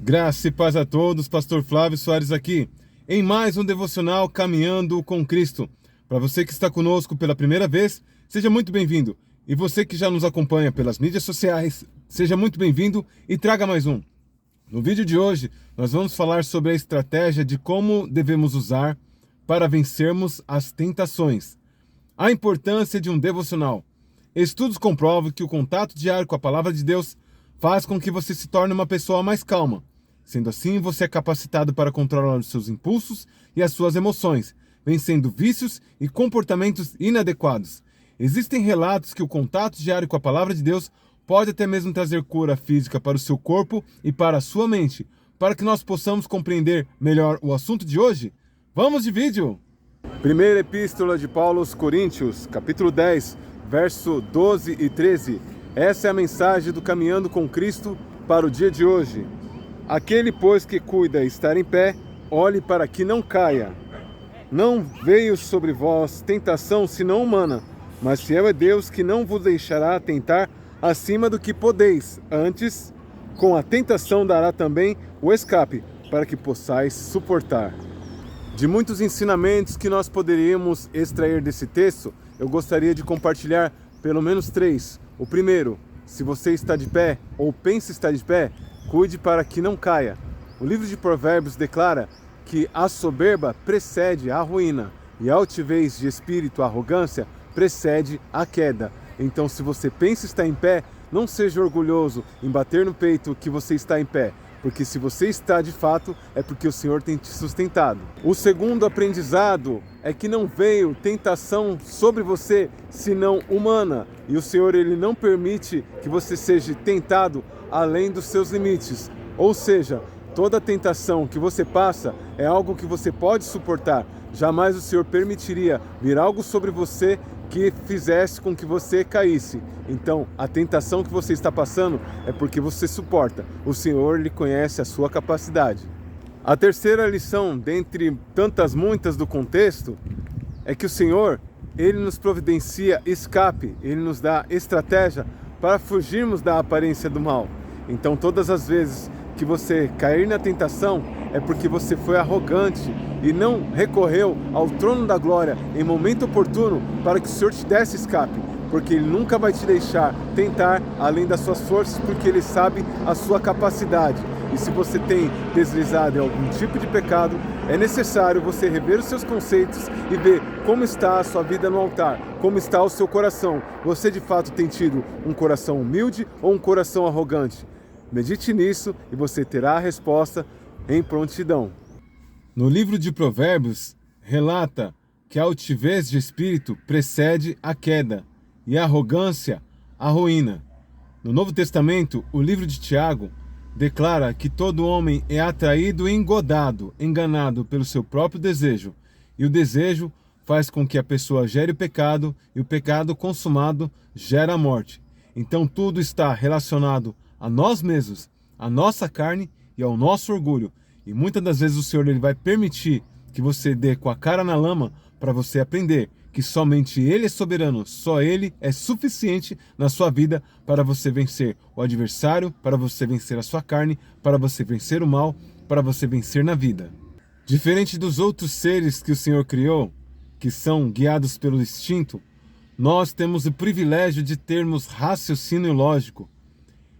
Graça e paz a todos, Pastor Flávio Soares aqui, em mais um devocional Caminhando com Cristo. Para você que está conosco pela primeira vez, seja muito bem-vindo. E você que já nos acompanha pelas mídias sociais, seja muito bem-vindo e traga mais um. No vídeo de hoje, nós vamos falar sobre a estratégia de como devemos usar para vencermos as tentações. A importância de um devocional. Estudos comprovam que o contato diário com a Palavra de Deus faz com que você se torne uma pessoa mais calma. Sendo assim, você é capacitado para controlar os seus impulsos e as suas emoções, vencendo vícios e comportamentos inadequados. Existem relatos que o contato diário com a Palavra de Deus pode até mesmo trazer cura física para o seu corpo e para a sua mente. Para que nós possamos compreender melhor o assunto de hoje, vamos de vídeo! Primeira Epístola de Paulo aos Coríntios, capítulo 10, verso 12 e 13. Essa é a mensagem do Caminhando com Cristo para o dia de hoje. Aquele, pois, que cuida estar em pé, olhe para que não caia. Não veio sobre vós tentação senão humana, mas fiel é Deus que não vos deixará tentar acima do que podeis. Antes, com a tentação dará também o escape, para que possais suportar. De muitos ensinamentos que nós poderíamos extrair desse texto, eu gostaria de compartilhar pelo menos 3. O primeiro, se você está de pé ou pensa estar de pé, cuide para que não caia. O livro de Provérbios declara que a soberba precede a ruína e a altivez de espírito, a arrogância, precede a queda. Então, se você pensa estar em pé, não seja orgulhoso em bater no peito que você está em pé, porque se você está de fato, é porque o Senhor tem te sustentado. O segundo aprendizado é que não veio tentação sobre você, senão humana. E o Senhor, Ele não permite que você seja tentado além dos seus limites. Ou seja, toda tentação que você passa é algo que você pode suportar. Jamais o Senhor permitiria vir algo sobre você que fizesse com que você caísse. Então, a tentação que você está passando é porque você suporta. O Senhor, Ele conhece a sua capacidade. A terceira lição, dentre tantas muitas do contexto, é que o Senhor, Ele nos providencia escape, Ele nos dá estratégia para fugirmos da aparência do mal. Então, todas as vezes que você cair na tentação, é porque você foi arrogante e não recorreu ao trono da glória em momento oportuno para que o Senhor te desse escape, porque Ele nunca vai te deixar tentar além das suas forças, porque Ele sabe a sua capacidade. E se você tem deslizado em algum tipo de pecado, é necessário você rever os seus conceitos e ver como está a sua vida no altar, como está o seu coração. Você de fato tem tido um coração humilde ou um coração arrogante? Medite nisso e você terá a resposta em prontidão. No livro de Provérbios, relata que a altivez de espírito precede a queda e a arrogância a ruína. No Novo Testamento, o livro de Tiago declara que todo homem é atraído e enganado pelo seu próprio desejo, e o desejo faz com que a pessoa gere o pecado, e o pecado consumado gera a morte. Então tudo está relacionado a nós mesmos, a nossa carne e ao nosso orgulho. E muitas das vezes o Senhor, Ele vai permitir que você dê com a cara na lama para você aprender que somente Ele é soberano, só Ele é suficiente na sua vida para você vencer o adversário, para você vencer a sua carne, para você vencer o mal, para você vencer na vida. Diferente dos outros seres que o Senhor criou, que são guiados pelo instinto, nós temos o privilégio de termos raciocínio lógico.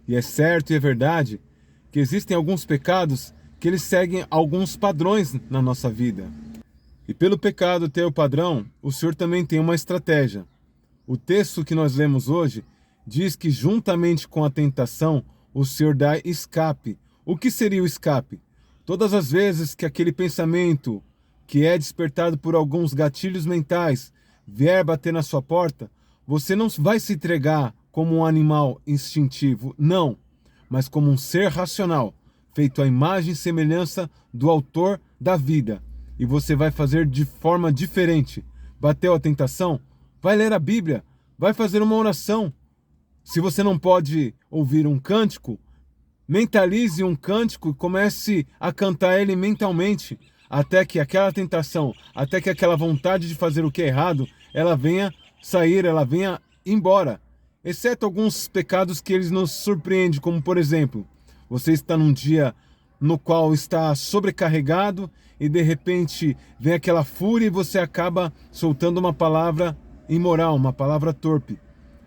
E é certo e é verdade que existem alguns pecados que eles seguem alguns padrões na nossa vida. E pelo pecado ter o padrão, o Senhor também tem uma estratégia. O texto que nós lemos hoje diz que juntamente com a tentação, o Senhor dá escape. O que seria o escape? Todas as vezes que aquele pensamento que é despertado por alguns gatilhos mentais vier bater na sua porta, você não vai se entregar como um animal instintivo, não, mas como um ser racional, feito à imagem e semelhança do autor da vida. E você vai fazer de forma diferente. Bateu a tentação? Vai ler a Bíblia, vai fazer uma oração. Se você não pode ouvir um cântico, mentalize um cântico e comece a cantar ele mentalmente, até que aquela tentação, até que aquela vontade de fazer o que é errado, ela venha sair, ela venha embora. Exceto alguns pecados que eles nos surpreendem, como por exemplo, você está num dia no qual está sobrecarregado e de repente vem aquela fúria e você acaba soltando uma palavra imoral, uma palavra torpe.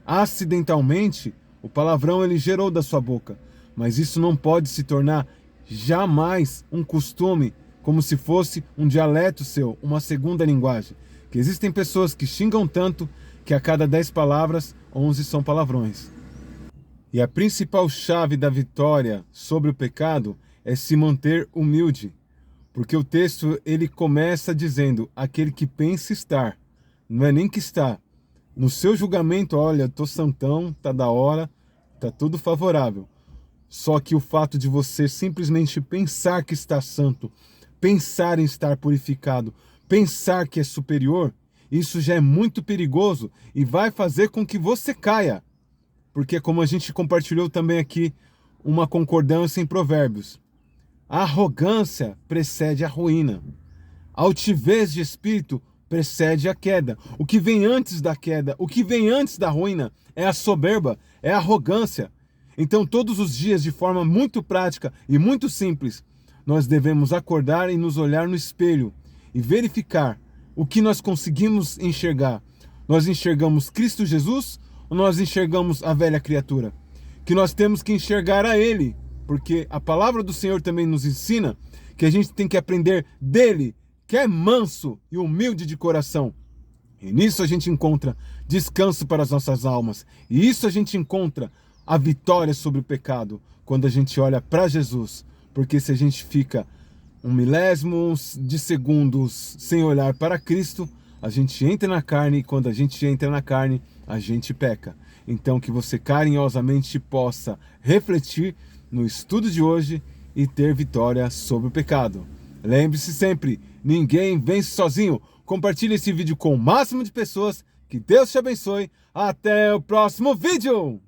Acidentalmente, o palavrão ele gerou da sua boca, mas isso não pode se tornar jamais um costume, como se fosse um dialeto seu, uma segunda linguagem. Que existem pessoas que xingam tanto que a cada 10 palavras, 11 são palavrões. E a principal chave da vitória sobre o pecado é se manter humilde. Porque o texto ele começa dizendo, aquele que pensa estar, não é nem que está. No seu julgamento, olha, tô santão, tá da hora, tá tudo favorável. Só que o fato de você simplesmente pensar que está santo, pensar em estar purificado, pensar que é superior, isso já é muito perigoso e vai fazer com que você caia. Porque como a gente compartilhou também aqui, uma concordância em Provérbios. A arrogância precede a ruína. A altivez de espírito precede a queda. O que vem antes da queda, o que vem antes da ruína é a soberba, é a arrogância. Então todos os dias, de forma muito prática e muito simples, nós devemos acordar e nos olhar no espelho e verificar o que nós conseguimos enxergar. Nós enxergamos Cristo Jesus ou nós enxergamos a velha criatura? Que nós temos que enxergar a Ele, porque a palavra do Senhor também nos ensina que a gente tem que aprender dele, que é manso e humilde de coração. E nisso a gente encontra descanso para as nossas almas. E isso a gente encontra a vitória sobre o pecado, quando a gente olha para Jesus. Porque se a gente fica um milésimo de segundos sem olhar para Cristo, a gente entra na carne, e quando a gente entra na carne, a gente peca. Então que você carinhosamente possa refletir no estudo de hoje e ter vitória sobre o pecado. Lembre-se sempre, ninguém vence sozinho. Compartilhe esse vídeo com o máximo de pessoas. Que Deus te abençoe. Até o próximo vídeo!